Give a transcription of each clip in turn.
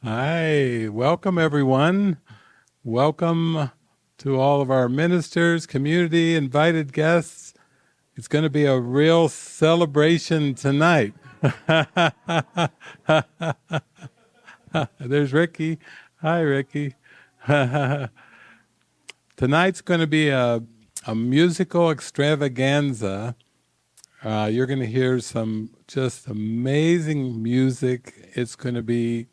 Hi, welcome everyone. Welcome to all of our ministers, community, invited guests. It's going to be a real celebration tonight. There's Ricky. Hi, Ricky. Tonight's going to be a musical extravaganza. You're going to hear some just amazing music. It's going to be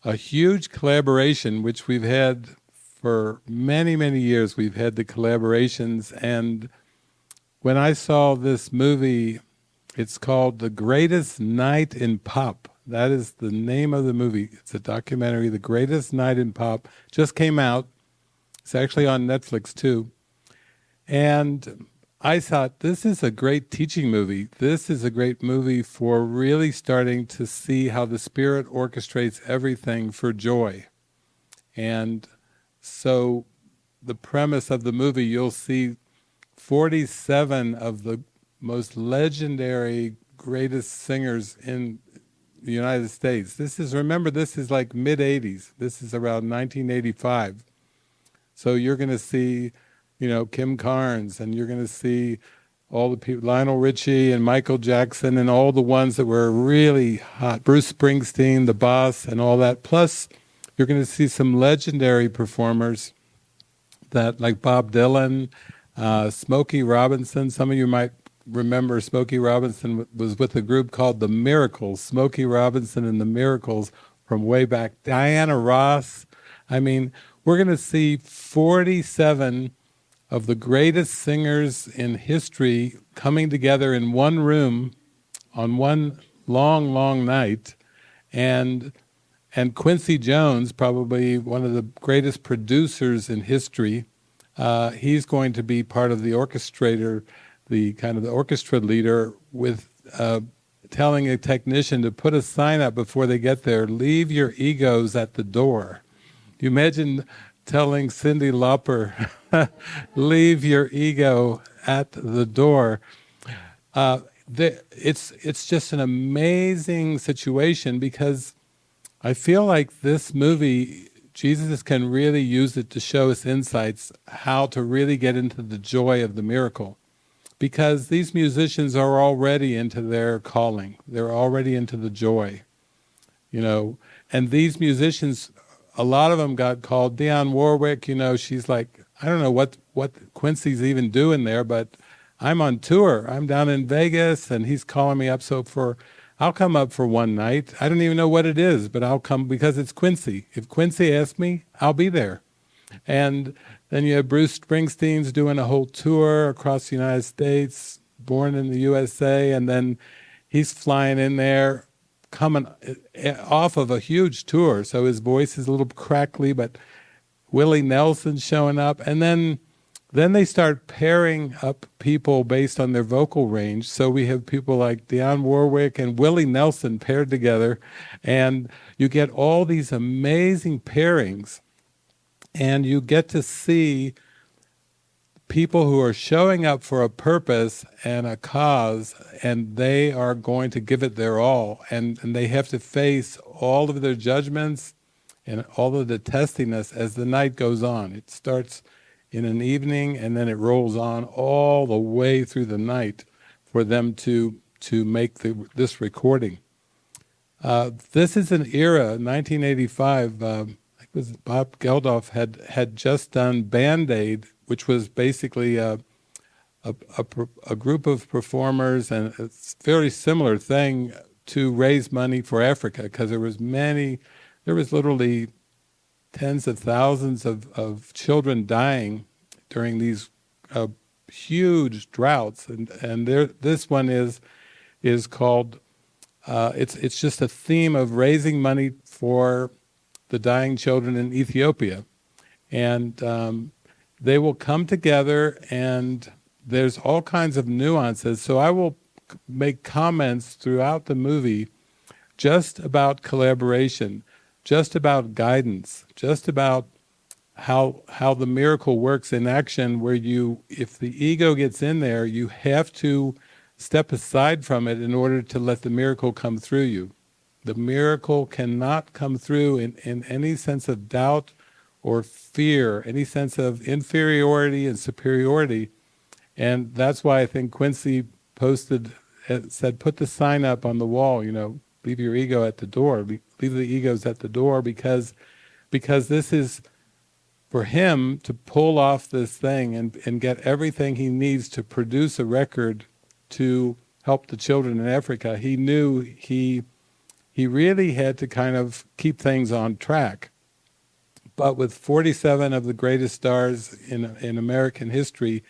a huge collaboration, which we've had for many, many years. We've had the collaborations, and when I saw this movie, it's called The Greatest Night in Pop. That is the name of the movie. It's a documentary, The Greatest Night in Pop. Just came out. It's actually on Netflix too. And I thought, this is a great teaching movie. This is a great movie for really starting to see how the Spirit orchestrates everything for joy. And so the premise of the movie, you'll see 47 of the most legendary, greatest singers in the United States. Remember, this is like mid-80s. This is around 1985. So you're going to see, Kim Carnes, and you're going to see all the people, Lionel Richie and Michael Jackson, and all the ones that were really hot, Bruce Springsteen, the Boss, and all that. Plus, you're going to see some legendary performers that, like Bob Dylan, Smokey Robinson. Some of you might remember Smokey Robinson was with a group called The Miracles. Smokey Robinson and The Miracles from way back. Diana Ross. I mean, we're going to see 47 of the greatest singers in history coming together in one room on one long, long night. And Quincy Jones, probably one of the greatest producers in history, he's going to be part of the orchestrator, the kind of the orchestra leader, with telling a technician to put a sign up before they get there, leave your egos at the door. You imagine telling Cyndi Lauper, leave your ego at the door. It's just an amazing situation, because I feel like this movie, Jesus can really use it to show us insights how to really get into the joy of the miracle. Because these musicians are already into their calling. They're already into the joy, And these musicians, a lot of them got called. Dionne Warwick, she's like, I don't know what Quincy's even doing there, but I'm on tour. I'm down in Vegas, and he's calling me up. I'll come up for one night. I don't even know what it is, but I'll come because it's Quincy. If Quincy asks me, I'll be there. And then you have Bruce Springsteen's doing a whole tour across the United States, born in the USA, and then he's flying in there, coming off of a huge tour, so his voice is a little crackly, but Willie Nelson's showing up, and then they start pairing up people based on their vocal range. So we have people like Dionne Warwick and Willie Nelson paired together, and you get all these amazing pairings, and you get to see people who are showing up for a purpose and a cause, and they are going to give it their all, and they have to face all of their judgments and all of the testiness as the night goes on. It starts in an evening, and then it rolls on all the way through the night for them to make this recording. This is an era, 1985, I think it was Bob Geldof had just done Band-Aid, which was basically a group of performers, and it's a very similar thing to raise money for Africa, because there was literally tens of thousands of children dying during these huge droughts, and this one is called. It's just a theme of raising money for the dying children in Ethiopia, and they will come together, and there's all kinds of nuances. So I will make comments throughout the movie just about collaboration, just about guidance, just about how the miracle works in action, where if the ego gets in there, you have to step aside from it in order to let the miracle come through you. The miracle cannot come through in any sense of doubt or fear, any sense of inferiority and superiority. And that's why I think Quincy said, put the sign up on the wall, leave your ego at the door, leave the egos at the door, because this is for him to pull off this thing and get everything he needs to produce a record to help the children in Africa. He knew he really had to kind of keep things on track. But with 47 of the greatest stars in American history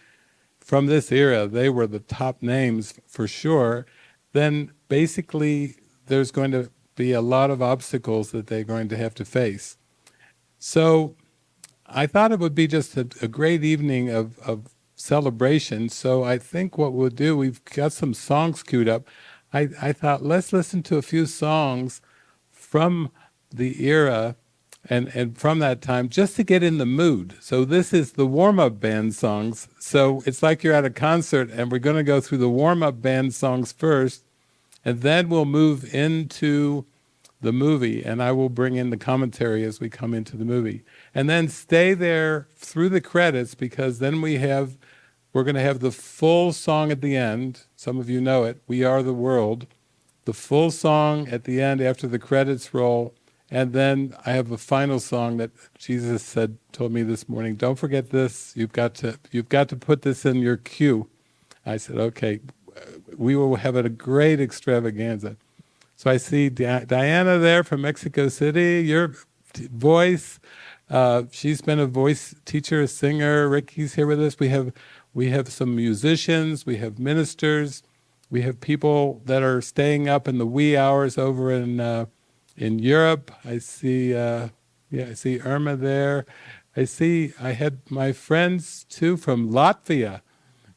from this era, they were the top names for sure, then basically there's going to be a lot of obstacles that they're going to have to face. So I thought it would be just a great evening of celebration. So I think what we'll do, we've got some songs queued up. I thought, let's listen to a few songs from the era and from that time, just to get in the mood. So this is the warm-up band songs. So it's like you're at a concert, and we're going to go through the warm-up band songs first, and then we'll move into the movie, and I will bring in the commentary as we come into the movie. And then stay there through the credits, because then we're going to have the full song at the end. Some of you know it, We Are the World. The full song at the end after the credits roll. And then I have a final song that Jesus told me this morning, don't forget this, you've got to put this in your queue. I said, okay, we will have a great extravaganza. So I see Diana there from Mexico City, your voice, she's been a voice teacher, a singer. Ricky's here with us. We have some musicians, we have ministers, we have people that are staying up in the wee hours over in Europe. I see Irma there. I had my friends too from Latvia,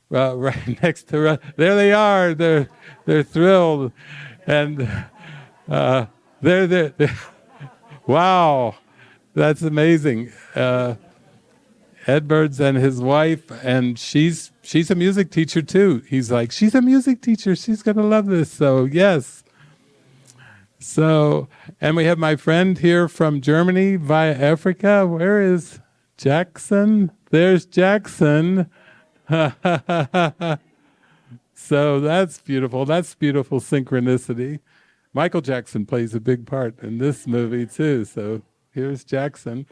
right next to. There they are. They're thrilled, and they're wow, that's amazing. Edwards and his wife, and she's a music teacher too. He's like, she's a music teacher. She's gonna love this. So yes. So, and we have my friend here from Germany via Africa. Where is Jackson? There's Jackson. So that's beautiful. That's beautiful synchronicity. Michael Jackson plays a big part in this movie too. So here's Jackson.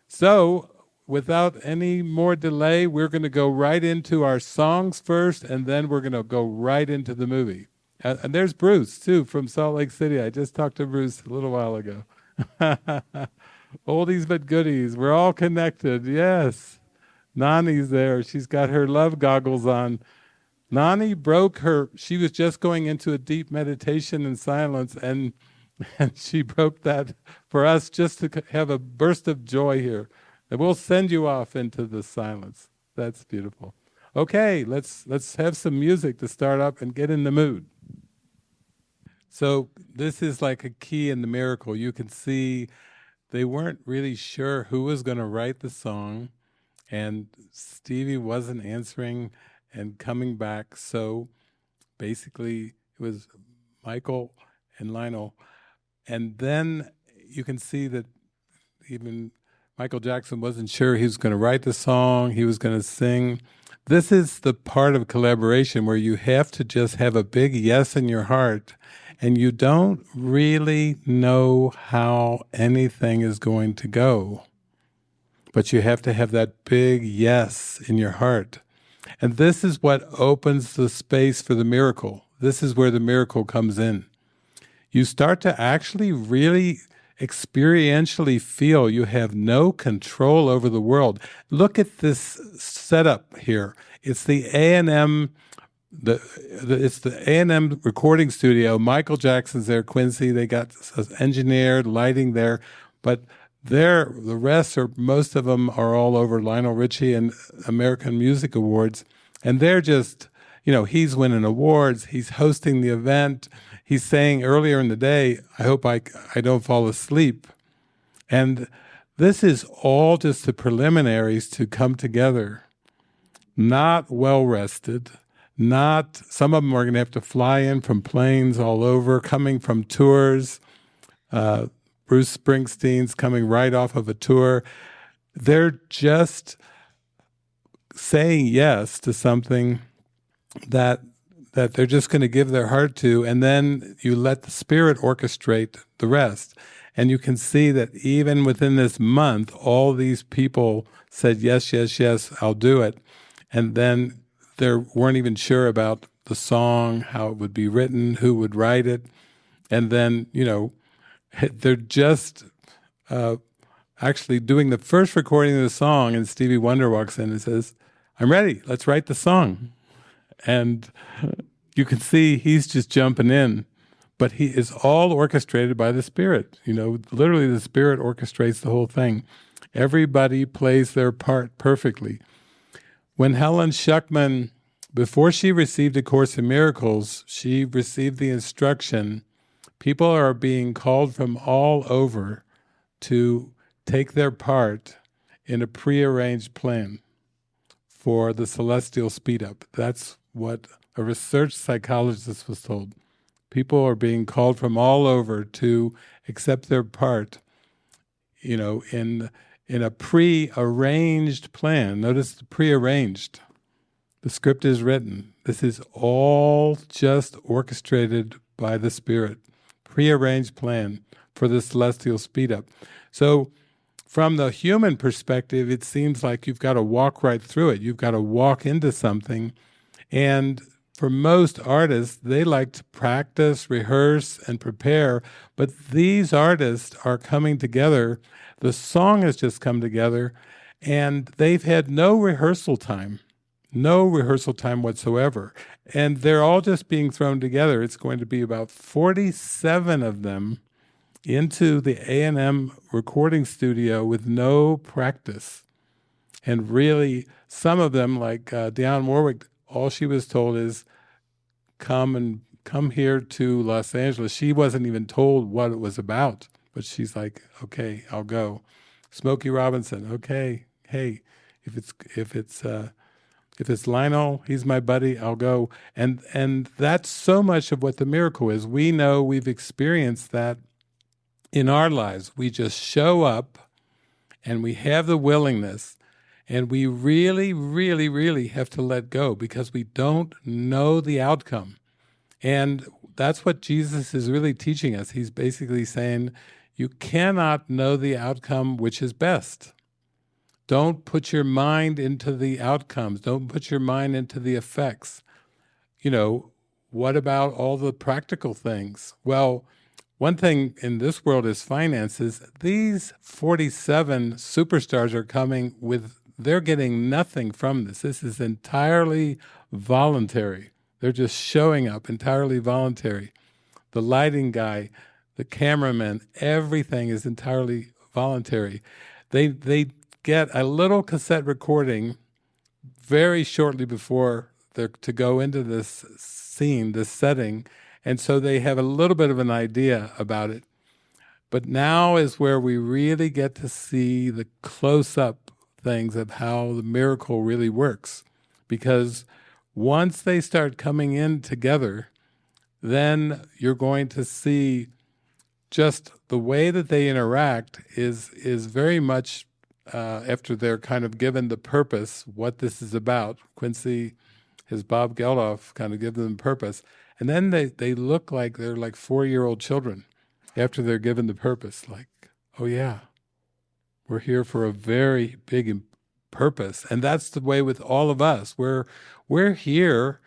So without any more delay, we're going to go right into our songs first, and then we're going to go right into the movie. And there's Bruce, too, from Salt Lake City. I just talked to Bruce a little while ago. Oldies but goodies. We're all connected, yes. Nani's there. She's got her love goggles on. Nani she was just going into a deep meditation and silence, and she broke that for us just to have a burst of joy here. And we'll send you off into the silence. That's beautiful. Okay, let's have some music to start up and get in the mood. So this is like a key in the miracle. You can see they weren't really sure who was going to write the song, and Stevie wasn't answering and coming back. So basically it was Michael and Lionel. And then you can see that even Michael Jackson wasn't sure he was going to write the song, he was going to sing. This is the part of collaboration where you have to just have a big yes in your heart, and you don't really know how anything is going to go. But you have to have that big yes in your heart. And this is what opens the space for the miracle. This is where the miracle comes in. You start to actually really experientially feel you have no control over the world. Look at this setup here. It's the A&M, it's the A&M recording studio. Michael Jackson's there, Quincy. They got engineered lighting there, but the rest, or most of them, are all over Lionel Richie and American Music Awards, and they're just, he's winning awards. He's hosting the event. He's saying earlier in the day, I hope I don't fall asleep. And this is all just the preliminaries to come together. Not well rested, some of them are going to have to fly in from planes all over, coming from tours. Bruce Springsteen's coming right off of a tour. They're just saying yes to something that they're just going to give their heart to, and then you let the Spirit orchestrate the rest. And you can see that even within this month, all these people said, yes, yes, yes, I'll do it. And then they weren't even sure about the song, how it would be written, who would write it. And then, they're just actually doing the first recording of the song, and Stevie Wonder walks in and says, I'm ready, let's write the song. And you can see he's just jumping in, but he is all orchestrated by the Spirit. Literally the Spirit orchestrates the whole thing. Everybody plays their part perfectly. When Helen Schuckman, before she received A Course in Miracles, she received the instruction, people are being called from all over to take their part in a prearranged plan for the celestial speed up. That's what a research psychologist was told. People are being called from all over to accept their part, in a pre-arranged plan. Notice the pre-arranged. The script is written. This is all just orchestrated by the Spirit. Pre-arranged plan for the celestial speed up. So from the human perspective, it seems like you've got to walk right through it. You've got to walk into something. And for most artists, they like to practice, rehearse, and prepare. But these artists are coming together. The song has just come together, and they've had no rehearsal time whatsoever. And they're all just being thrown together. It's going to be about 47 of them into the A&M recording studio with no practice. And really, some of them, like Dionne Warwick, all she was told is, come here to Los Angeles. She wasn't even told what it was about, but she's like, okay, I'll go. Smokey Robinson, okay, hey, if it's Lionel, he's my buddy, I'll go. And that's so much of what the miracle is. We know, we've experienced that in our lives. We just show up and we have the willingness, and we really, really, really have to let go because we don't know the outcome. And that's what Jesus is really teaching us. He's basically saying, you cannot know the outcome which is best. Don't put your mind into the outcomes. Don't put your mind into the effects. What about all the practical things? Well, one thing in this world is finances. These 47 superstars are coming they're getting nothing from this. This is entirely voluntary. They're just showing up, entirely voluntary. The lighting guy, the cameraman, everything is entirely voluntary. They get a little cassette recording very shortly before they're to go into this scene, this setting, and so they have a little bit of an idea about it. But now is where we really get to see the close-up things of how the miracle really works. Because once they start coming in together, then you're going to see just the way that they interact is very much after they're kind of given the purpose, what this is about. Quincy, his Bob Geldof, kind of give them purpose. And then they look like they're like 4-year-old children after they're given the purpose. Like, oh yeah, we're here for a very big purpose. And that's the way with all of us. We're here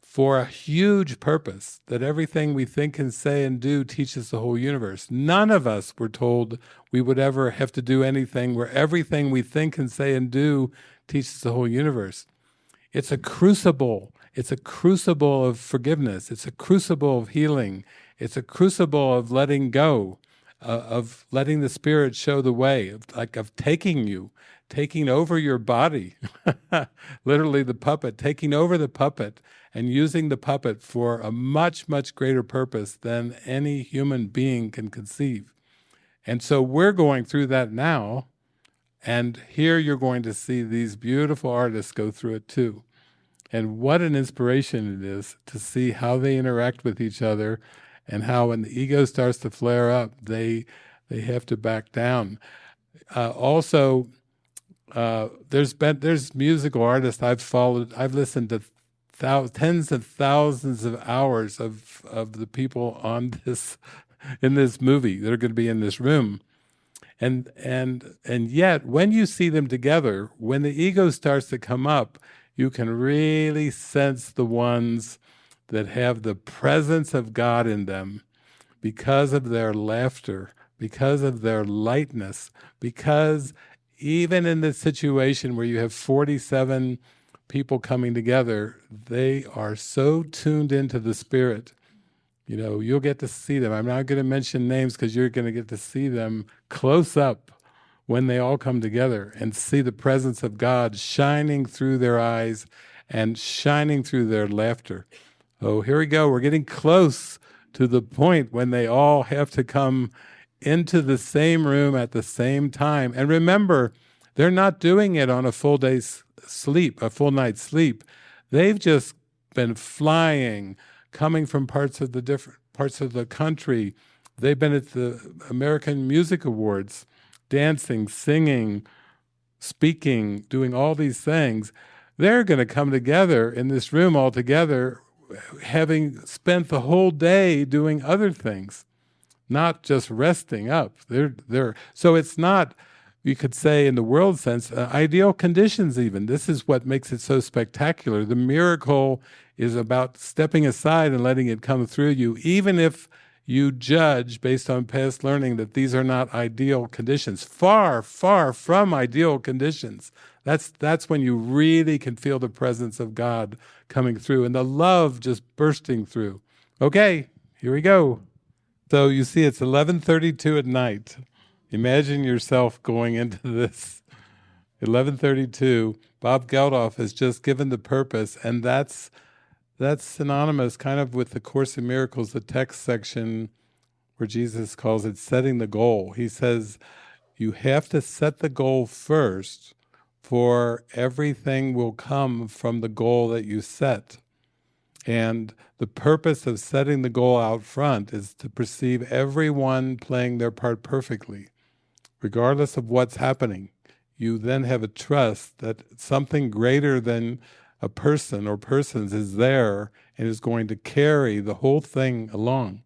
for a huge purpose, that everything we think and say and do teaches the whole universe. None of us were told we would ever have to do anything where everything we think and say and do teaches the whole universe. It's a crucible. It's a crucible of forgiveness. It's a crucible of healing. It's a crucible of letting go, of letting the Spirit show the way, of taking over your body, literally the puppet, taking over the puppet and using the puppet for a much, much greater purpose than any human being can conceive. And so we're going through that now, and here you're going to see these beautiful artists go through it too. And what an inspiration it is to see how they interact with each other and how when the ego starts to flare up, they have to back down. Also, there's musical artists I've followed. I've listened to tens of thousands of hours of the people on this in this movie that are going to be in this room, and yet when you see them together, when the ego starts to come up, you can really sense the ones that have the presence of God in them because of their laughter, because of their lightness, because even in this situation where you have 47 people coming together, they are so tuned into the Spirit. You know, you'll get to see them. I'm not going to mention names because you're going to get to see them close up when they all come together and see the presence of God shining through their eyes and shining through their laughter. Oh, here we go. We're getting close to the point when they all have to come into the same room at the same time. And remember, they're not doing it on a full day's sleep, a full night's sleep. They've just been flying, coming from different parts of the country. They've been at the American Music Awards, dancing, singing, speaking, doing all these things. They're going to come together in this room all together, having spent the whole day doing other things, not just resting up. So it's not, you could say in the world sense, ideal conditions even. This is what makes it so spectacular. The miracle is about stepping aside and letting it come through you, even if you judge based on past learning that these are not ideal conditions. Far, far from ideal conditions. That's when you really can feel the presence of God coming through and the love just bursting through. Okay, here we go. So you see it's 11:32 at night. Imagine yourself going into this. 11:32, Bob Geldof has just given the purpose, and that's synonymous kind of with the Course in Miracles, the text section where Jesus calls it setting the goal. He says, you have to set the goal first, for everything will come from the goal that you set. And the purpose of setting the goal out front is to perceive everyone playing their part perfectly, regardless of what's happening. You then have a trust that something greater than a person or persons is there and is going to carry the whole thing along.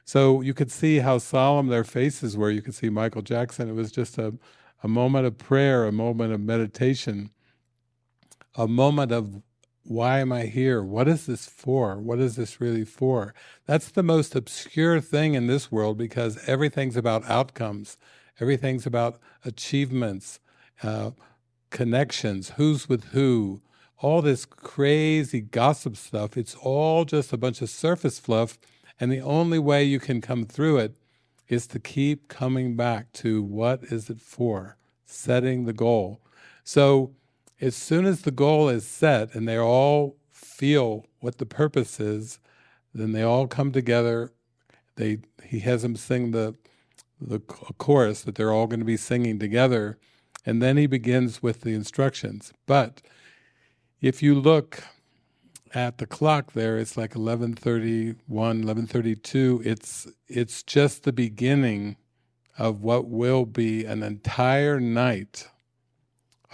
So you could see how solemn their faces were. You could see Michael Jackson. It was just a moment of prayer, a moment of meditation, a moment of, why am I here? What is this for? What is this really for? That's the most obscure thing in this world, because everything's about outcomes. Everything's about achievements, connections, who's with who, all this crazy gossip stuff. It's all just a bunch of surface fluff, and the only way you can come through it is to keep coming back to what is it for, setting the goal. So as soon as the goal is set and they all feel what the purpose is, then they all come together. He has them sing the chorus that they're all going to be singing together, and then he begins with the instructions. But if you look at the clock there, it's like 11:31, 11:32. It's just the beginning of what will be an entire night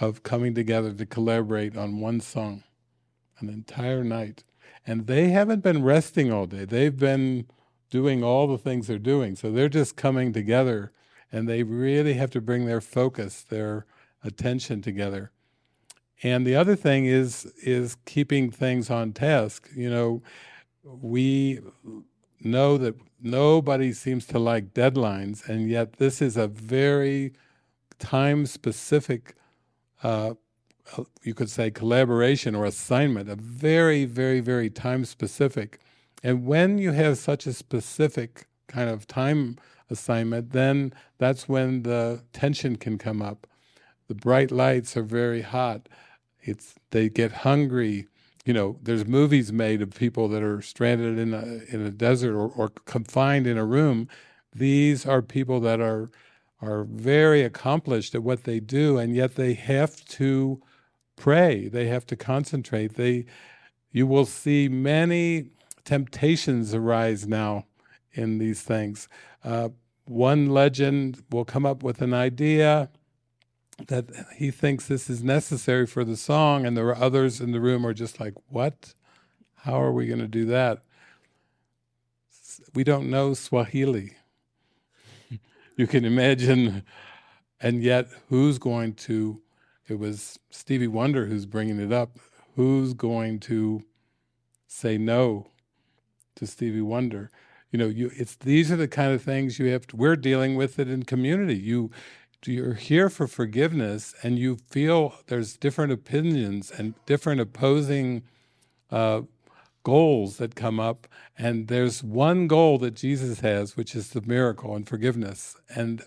of coming together to collaborate on one song, an entire night. And they haven't been resting all day. They've been doing all the things they're doing. So they're just coming together, and they really have to bring their focus, their attention together. And the other thing is keeping things on task. You know, we know that nobody seems to like deadlines, and yet this is a very time-specific, you could say, collaboration or assignment, a very, very, very time-specific. And when you have such a specific kind of time assignment, then that's when the tension can come up. The bright lights are very hot. They get hungry. You know, there's movies made of people that are stranded in a desert or confined in a room. These are people that are very accomplished at what they do, and yet they have to pray. They have to concentrate. You will see many temptations arise now in these things. One legend will come up with an idea that he thinks this is necessary for the song, and there are others in the room who are just like, what? How are we going to do that? We don't know Swahili. You can imagine, and yet who's going to, it was Stevie Wonder who's bringing it up, who's going to say no to Stevie Wonder? You know, these are the kind of things you have to, we're dealing with it in community. You're here for forgiveness, and you feel there's different opinions and different opposing goals that come up, and there's one goal that Jesus has, which is the miracle and forgiveness, and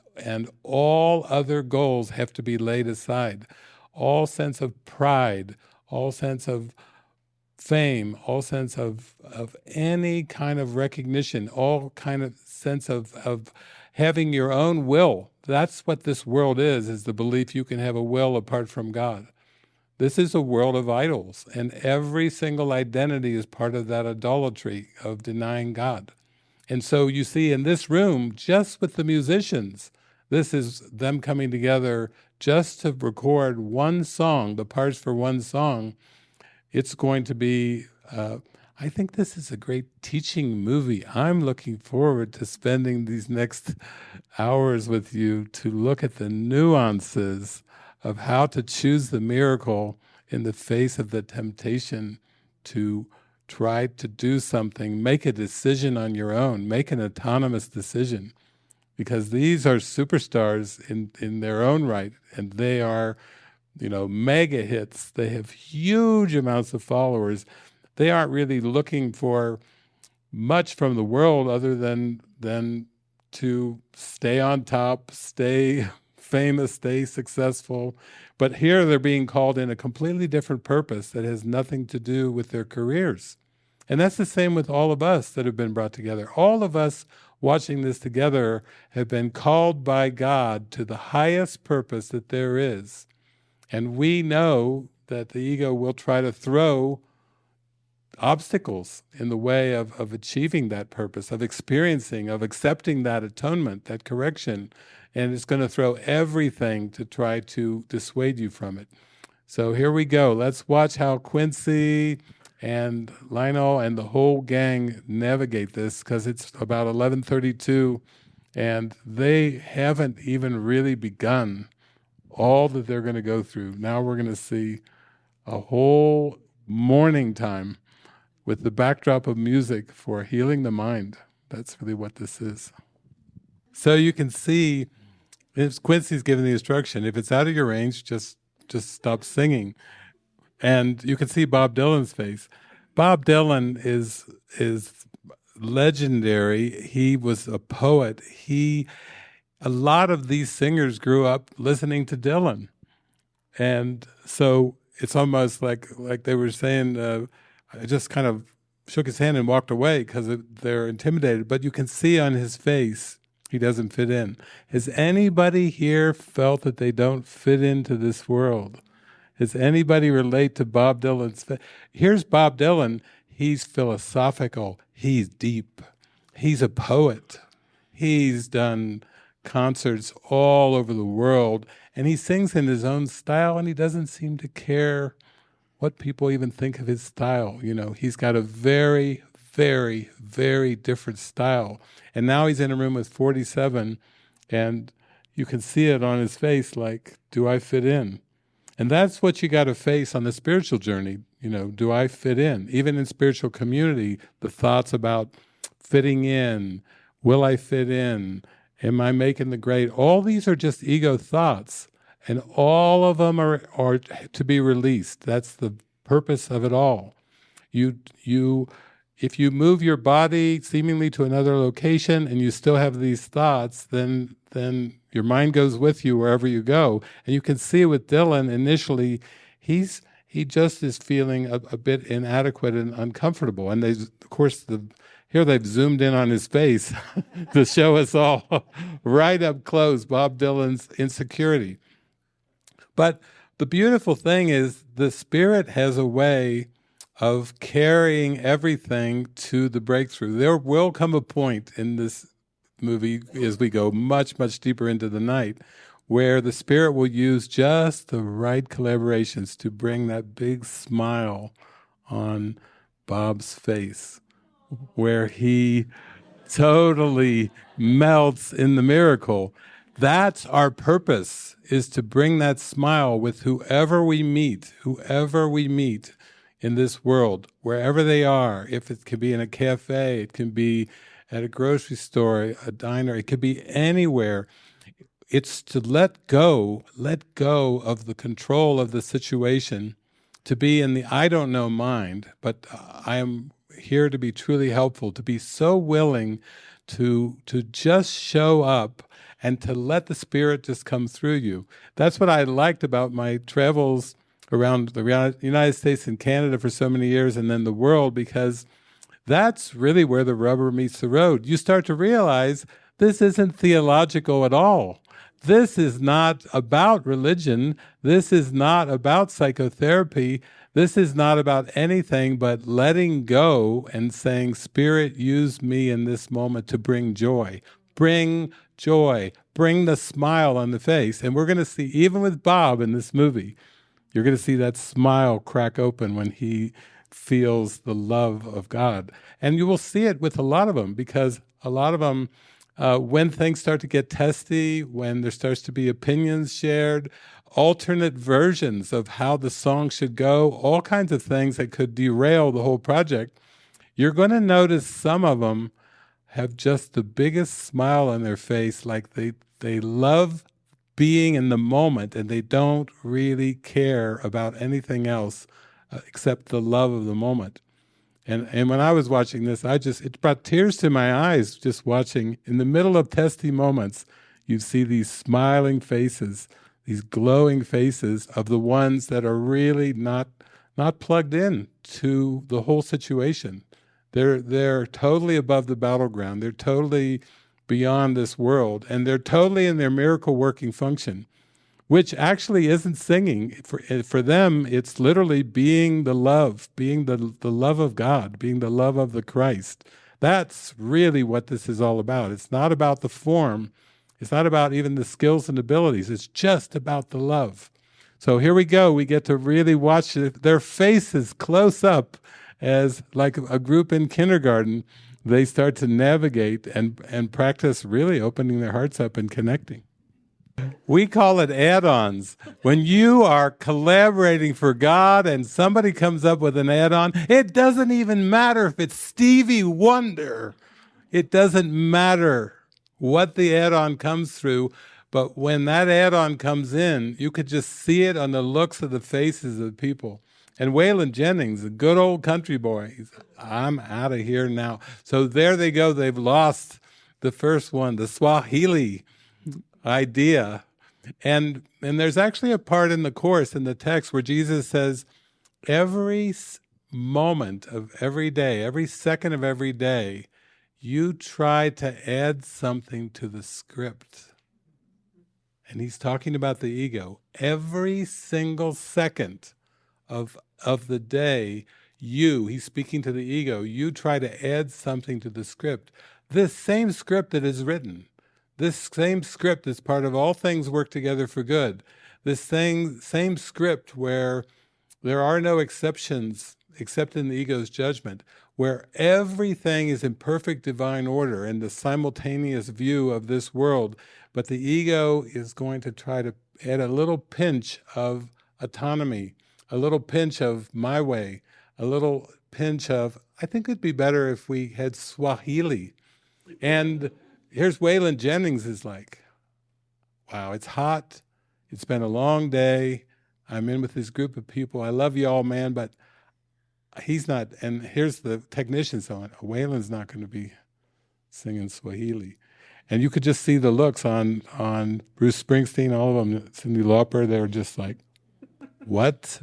all other goals have to be laid aside. All sense of pride, all sense of fame, all sense of any kind of recognition, all kind of sense of having your own will. That's what this world is the belief you can have a will apart from God. This is a world of idols, and every single identity is part of that idolatry of denying God. And so you see in this room, just with the musicians, this is them coming together just to record one song, the parts for one song. It's going to be, I think this is a great teaching movie. I'm looking forward to spending these next hours with you to look at the nuances of how to choose the miracle in the face of the temptation to try to do something, make a decision on your own, make an autonomous decision. Because these are superstars in their own right, and they are, mega hits. They have huge amounts of followers. They aren't really looking for much from the world other than to stay on top, stay famous, stay successful. But here they're being called in a completely different purpose that has nothing to do with their careers. And that's the same with all of us that have been brought together. All of us watching this together have been called by God to the highest purpose that there is. And we know that the ego will try to throw obstacles in the way of achieving that purpose, of experiencing, of accepting that atonement, that correction, and it's going to throw everything to try to dissuade you from it. So here we go. Let's watch how Quincy and Lionel and the whole gang navigate this, because it's about 11:32, and they haven't even really begun all that they're going to go through. Now we're going to see a whole morning time with the backdrop of music for healing the mind. That's really what this is. So you can see, if Quincy's giving the instruction, if it's out of your range, just stop singing. And you can see Bob Dylan's face. Bob Dylan is legendary. He was a poet. A lot of these singers grew up listening to Dylan. And so it's almost like they were saying, I just kind of shook his hand and walked away because they're intimidated. But you can see on his face, he doesn't fit in. Has anybody here felt that they don't fit into this world? Does anybody relate to Bob Dylan's face? Here's Bob Dylan. He's philosophical. He's deep. He's a poet. He's done concerts all over the world, and he sings in his own style, and he doesn't seem to care what people even think of his style. He's got a very, very, very different style. And now he's in a room with 47, and you can see it on his face, like, do I fit in? And that's what you got to face on the spiritual journey. Do I fit in? Even in spiritual community, the thoughts about fitting in, will I fit in? Am I making the grade? All these are just ego thoughts. And all of them are to be released. That's the purpose of it all. If you move your body seemingly to another location and you still have these thoughts, then your mind goes with you wherever you go. And you can see with Dylan initially, he just is feeling a bit inadequate and uncomfortable. And of course, here they've zoomed in on his face to show us all right up close Bob Dylan's insecurity. But the beautiful thing is the Spirit has a way of carrying everything to the breakthrough. There will come a point in this movie, as we go much, much deeper into the night, where the Spirit will use just the right collaborations to bring that big smile on Bob's face, where he totally melts in the miracle. That's our purpose, is to bring that smile with whoever we meet in this world, wherever they are. If it could be in a cafe, it can be at a grocery store, a diner, it could be anywhere. It's to let go of the control of the situation, to be in the I don't know mind, but I am here to be truly helpful, to be so willing to just show up and to let the Spirit just come through you. That's what I liked about my travels around the United States and Canada for so many years, and then the world, because that's really where the rubber meets the road. You start to realize this isn't theological at all. This is not about religion. This is not about psychotherapy. This is not about anything but letting go and saying, Spirit, use me in this moment to bring joy. Bring joy. Bring the smile on the face. And we're going to see, even with Bob in this movie, you're going to see that smile crack open when he feels the love of God. And you will see it with a lot of them, because a lot of them, when things start to get testy, when there starts to be opinions shared, alternate versions of how the song should go, all kinds of things that could derail the whole project, you're going to notice some of them have just the biggest smile on their face, like they love being in the moment and they don't really care about anything else except the love of the moment. And when I was watching this, it brought tears to my eyes just watching. In the middle of testy moments, you see these smiling faces, these glowing faces of the ones that are really not plugged in to the whole situation. They're totally above the battleground. They're totally beyond this world, and they're totally in their miracle working function, which actually isn't singing. For them, it's literally being the love, being the love of God, being the love of the Christ. That's really what this is all about. It's not about the form. It's not about even the skills and abilities. It's just about the love. So here we go. We get to really watch their faces close up as like a group in kindergarten. They start to navigate and practice really opening their hearts up and connecting. We call it add-ons. When you are collaborating for God and somebody comes up with an add-on, it doesn't even matter if it's Stevie Wonder. It doesn't matter what the add-on comes through, but when that add-on comes in, you could just see it on the looks of the faces of the people. And Waylon Jennings, a good old country boy, he's, I'm out of here now. So there they go. They've lost the first one, the Swahili idea. And there's actually a part in the course, in the text, where Jesus says, every moment of every day, every second of every day, you try to add something to the script. And he's talking about the ego. Every single second of the day, he's speaking to the ego, you try to add something to the script. This same script that is written, this same script is part of all things work together for good. This same script where there are no exceptions except in the ego's judgment, where everything is in perfect divine order and the simultaneous view of this world, but the ego is going to try to add a little pinch of autonomy, a little pinch of my way, a little pinch of, I think it'd be better if we had Swahili. And here's Waylon Jennings is like, wow, it's hot. It's been a long day. I'm in with this group of people. I love you all, man, but he's not. And here's the technicians on. Waylon's not going to be singing Swahili. And you could just see the looks on Bruce Springsteen, all of them, Cyndi Lauper, they were just like, what?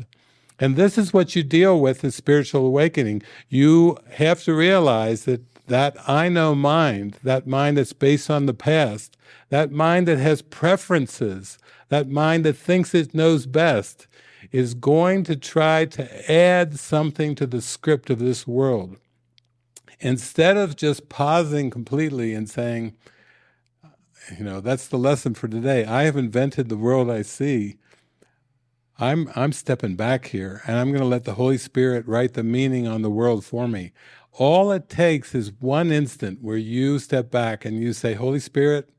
And this is what you deal with in spiritual awakening. You have to realize that I know mind, that mind that's based on the past, that mind that has preferences, that mind that thinks it knows best, is going to try to add something to the script of this world. Instead of just pausing completely and saying, that's the lesson for today. I have invented the world I see. I'm stepping back here, and I'm going to let the Holy Spirit write the meaning on the world for me. All it takes is one instant where you step back and you say, Holy Spirit,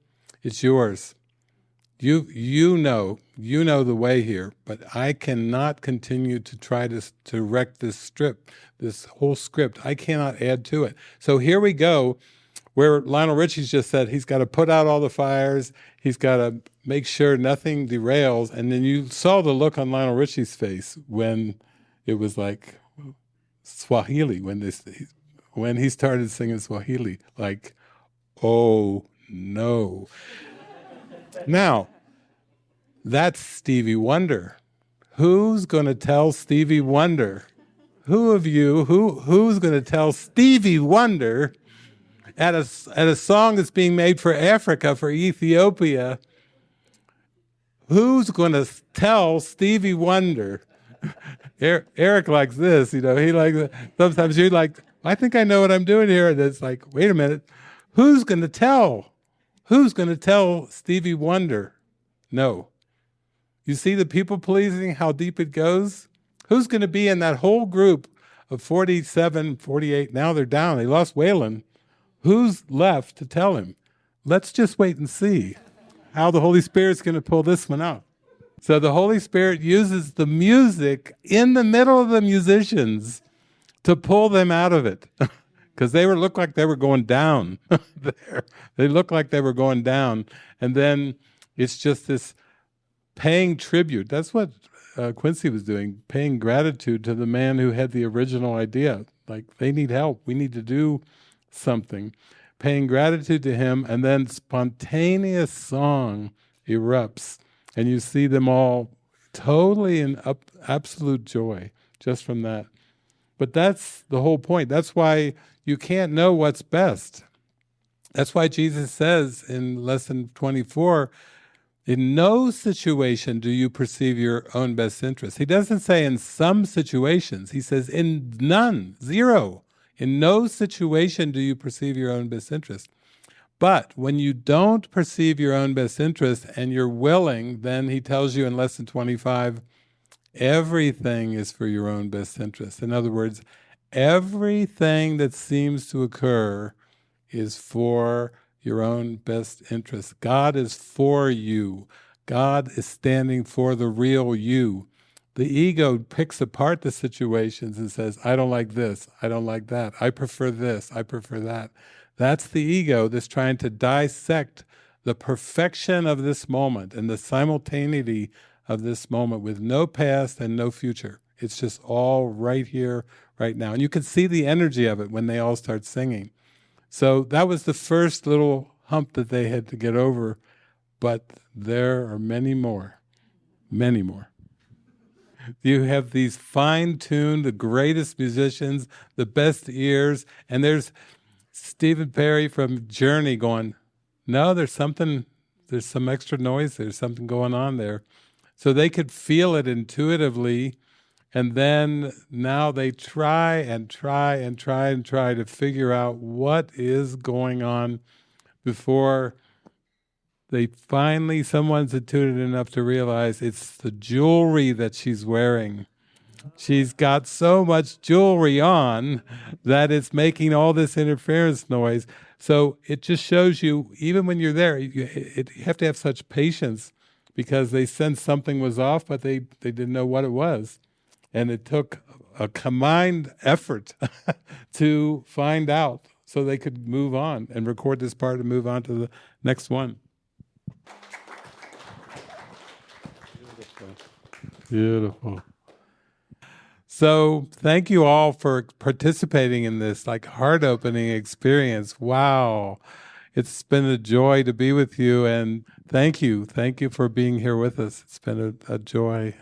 it's yours. You know the way here, but I cannot continue to try to wreck this whole script. I cannot add to it. So here we go, where Lionel Richie's just said he's got to put out all the fires, he's got to make sure nothing derails, and then you saw the look on Lionel Richie's face when it was like Swahili, when he started singing Swahili, like, oh no. Now, that's Stevie Wonder. Who's going to tell Stevie Wonder? Who's going to tell Stevie Wonder at a song that's being made for Africa, for Ethiopia? Who's going to tell Stevie Wonder? Eric likes this, he likes, sometimes you're like, I think I know what I'm doing here, and it's like, wait a minute, who's going to tell? Who's going to tell Stevie Wonder? No. You see the people pleasing, how deep it goes? Who's going to be in that whole group of 47, 48, now they're down, they lost Waylon. Who's left to tell him? Let's just wait and see how the Holy Spirit's going to pull this one out. So the Holy Spirit uses the music in the middle of the musicians to pull them out of it. Because they looked like they were going down there. They looked like they were going down. And then it's just this paying tribute. That's what Quincy was doing, paying gratitude to the man who had the original idea. Like, they need help. We need to do something. Paying gratitude to him, and then spontaneous song erupts. And you see them all totally in absolute joy just from that. But that's the whole point. That's why you can't know what's best. That's why Jesus says in lesson 24, in no situation do you perceive your own best interest. He doesn't say in some situations. He says in none, zero. In no situation do you perceive your own best interest. But when you don't perceive your own best interest and you're willing, then he tells you in lesson 25, everything is for your own best interest. In other words, everything that seems to occur is for your own best interest. God is for you. God is standing for the real you. The ego picks apart the situations and says, I don't like this, I don't like that, I prefer this, I prefer that. That's the ego that's trying to dissect the perfection of this moment and the simultaneity of this moment with no past and no future. It's just all right here, right now. And you can see the energy of it when they all start singing. So that was the first little hump that they had to get over, but there are many more, many more. You have these fine-tuned, the greatest musicians, the best ears, and there's Stephen Perry from Journey going, no, there's some extra noise, there's something going on there. So they could feel it intuitively, and then now they try to figure out what is going on before they finally, someone's intuitive enough to realize it's the jewelry that she's wearing. She's got so much jewelry on that it's making all this interference noise. So it just shows you, even when you're there, you have to have such patience, because they sensed something was off, but they didn't know what it was. And it took a combined effort to find out so they could move on and record this part and move on to the next one. Beautiful. So thank you all for participating in this heart-opening experience. Wow. It's been a joy to be with you, and thank you. Thank you for being here with us. It's been a joy.